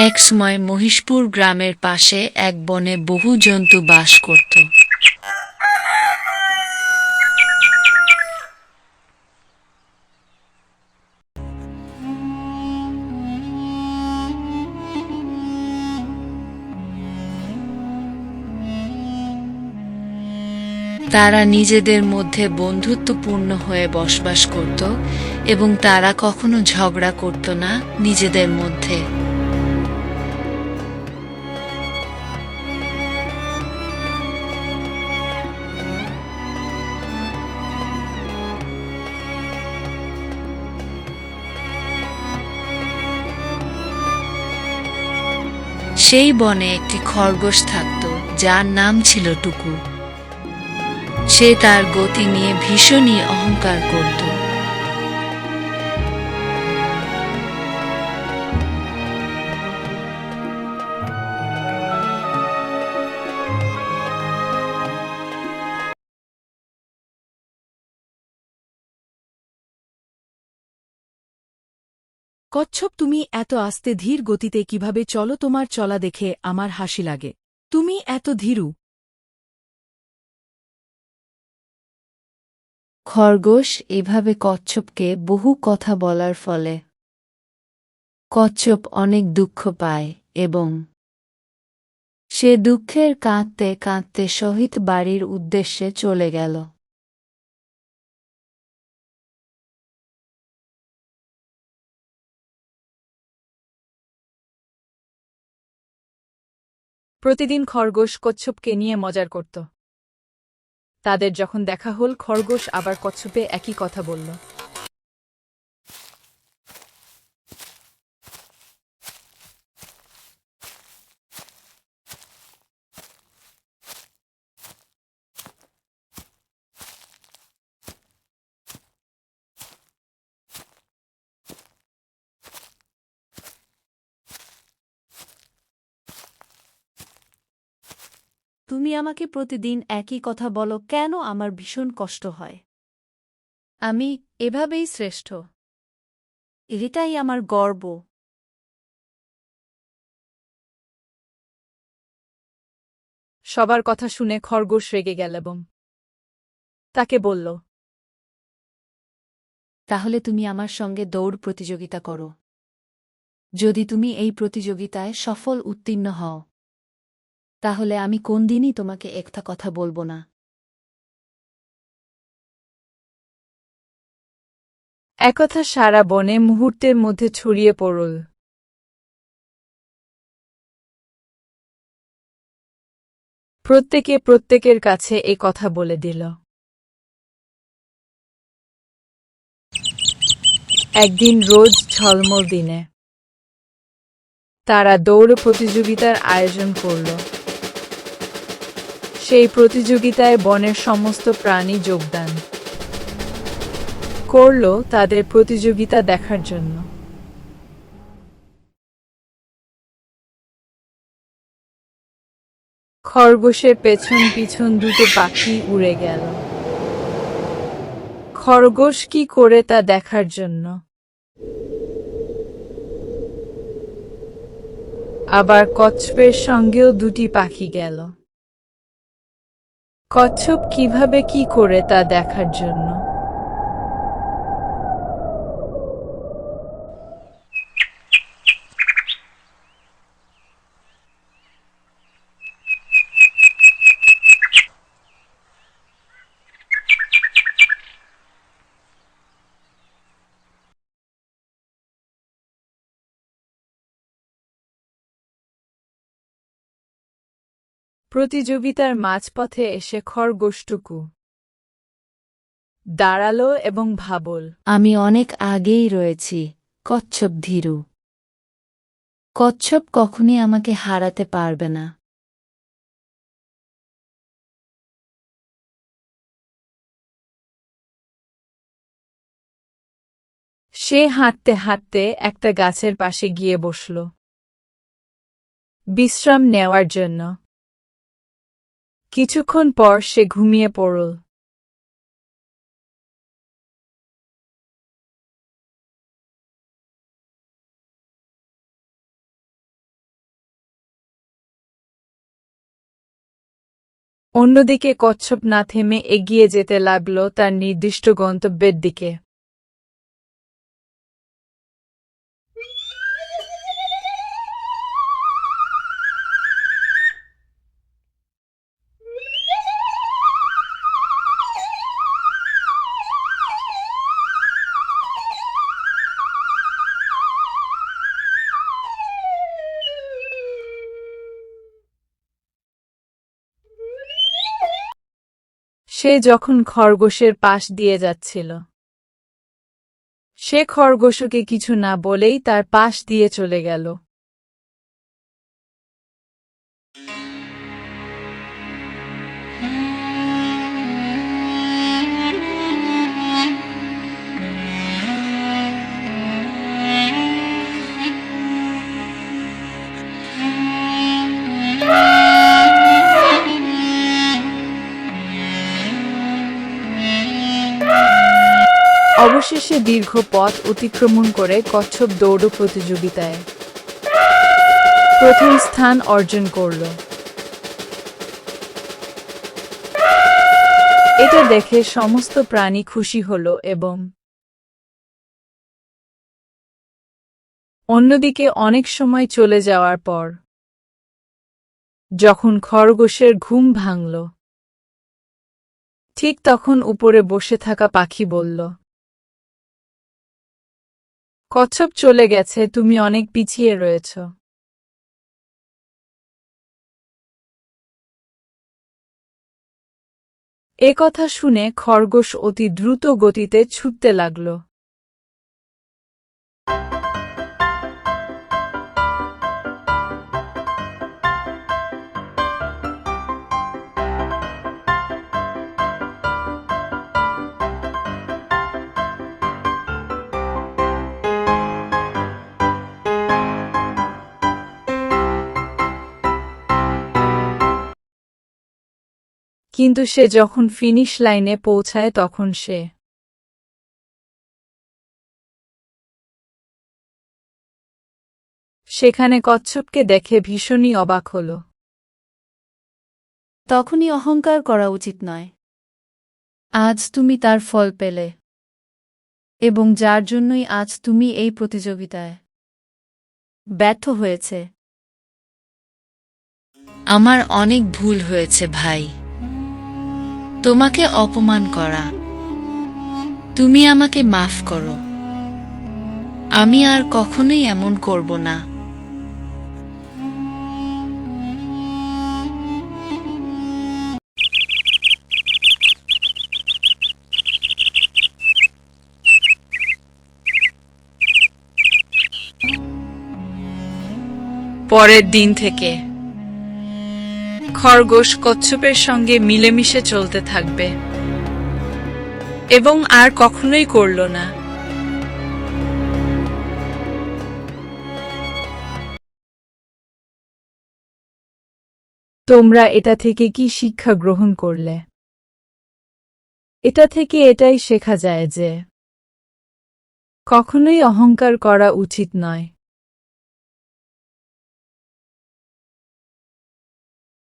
একসময় মহিষপুর গ্রামের পাশে এক বনে বহু জন্তু বাস করত। তারা নিজেদের মধ্যে বন্ধুত্বপূর্ণ হয়ে বসবাস করত এবং তারা কখনো ঝগড়া করত না নিজেদের মধ্যে। সেই বনে একটি খরগোশ থাকত, যার নাম ছিল টুকু। সে তার গতি নিয়ে ভীষণই অহংকার করত। কচ্ছপ, তুমি এত আস্তে ধীর গতিতে কিভাবে চলো? তোমার চলা দেখে আমার হাসি লাগে। তুমি এত ধীরু। খরগোশ এভাবে কচ্ছপকে বহু কথা বলার ফলে কচ্ছপ অনেক দুঃখ পায় এবং সে দুঃখের কাঁদতে কাঁদতে সহিত বাড়ির উদ্দেশ্যে চলে গেল। প্রতিদিন খরগোশ কচ্ছপকে নিয়ে মজার করত। তাদের যখন দেখা হল, খরগোশ আবার কচ্ছপে একই কথা বলল। তুমি আমাকে প্রতিদিন একই কথা বলো কেন? আমার ভীষণ কষ্ট হয়। আমি এভাবেই শ্রেষ্ঠ, এটাই আমার গর্ব। সবার কথা শুনে খরগোশ রেগে গেল এবং তাকে বলল, তাহলে তুমি আমার সঙ্গে দৌড় প্রতিযোগিতা করো। যদি তুমি এই প্রতিযোগিতায় সফল উত্তীর্ণ হও, তাহলে আমি কোনদিনই তোমাকে একটা কথা বলবো না। একথা সারা বনে মুহূর্তের মধ্যে ছড়িয়ে পড়ল। প্রত্যেকে প্রত্যেকের কাছে এ কথা বলে দিল। একদিন রোজ ঝলমল দিনে তারা দৌড় প্রতিযোগিতার আয়োজন করল। সেই প্রতিযোগিতায় বনের সমস্ত প্রাণী যোগদান করল তাদের প্রতিযোগিতা দেখার জন্য। খরগোশের পেছন পিছন দুটো পাখি উড়ে গেল খরগোশ কি করে তা দেখার জন্য। আবার কচ্ছপের সঙ্গেও দুটি পাখি গেল কচ্ছপ কিভাবে কি করে তা দেখার জন্য। প্রতিযোগিতার মাঝপথে এসে খরগোশটুকু দাঁড়ালো এবং ভাবল, আমি অনেক আগেই রয়েছি, কচ্ছপ ধীরু। কচ্ছপ কখনই আমাকে হারাতে পারবে না। সে হাঁটতে হাঁটতে একটা গাছের পাশে গিয়ে বসল বিশ্রাম নেওয়ার জন্য। কিছুক্ষণ পর সে ঘুমিয়ে পড়ল। অন্যদিকে কচ্ছপ না থেমে এগিয়ে যেতে লাগল তার নির্দিষ্ট গন্তব্যের দিকে। সে যখন খরগোশের পাশ দিয়ে যাচ্ছিল, সে খরগোশকে কিছু না বলেই তার পাশ দিয়ে চলে গেল। অবশেষে দীর্ঘ পথ অতিক্রমণ করে কচ্ছপ দৌড় প্রতিযোগিতায় প্রথম স্থান অর্জন করল। এটা দেখে সমস্ত প্রাণী খুশি হল এবং অন্যদিকে অনেক সময় চলে যাওয়ার পর যখন খরগোশের ঘুম ভাঙল, ঠিক তখন উপরে বসে থাকা পাখি বলল, কচ্ছপ চলে গেছে, তুমি অনেক পিছিয়ে রয়েছ। এ কথা শুনে খরগোশ অতি দ্রুত গতিতে ছুটতে লাগল। কিন্তু সে যখন ফিনিশ লাইনে পৌঁছায় তখন সেখানে কচ্ছপকে দেখে ভীষণই অবাক হল। তখনই অহংকার করা উচিত নয়। আজ তুমি তার ফল পেলে, এবং যার জন্যই আজ তুমি এই প্রতিযোগিতায় ব্যর্থ হয়েছে। আমার অনেক ভুল হয়েছে ভাই, তোমাকে অপমান করা। তুমি আমাকে মাফ করো, আমি আর কখনোই এমন করব না। পরের দিন থেকে খরগোশ কচ্ছপের সঙ্গে মিলেমিশে চলতে থাকবে এবং আর কখনোই করল না। তোমরা এটা থেকে কি শিক্ষা গ্রহণ করলে? এটা থেকে এটাই শেখা যায় যে কখনোই অহংকার করা উচিত নয়।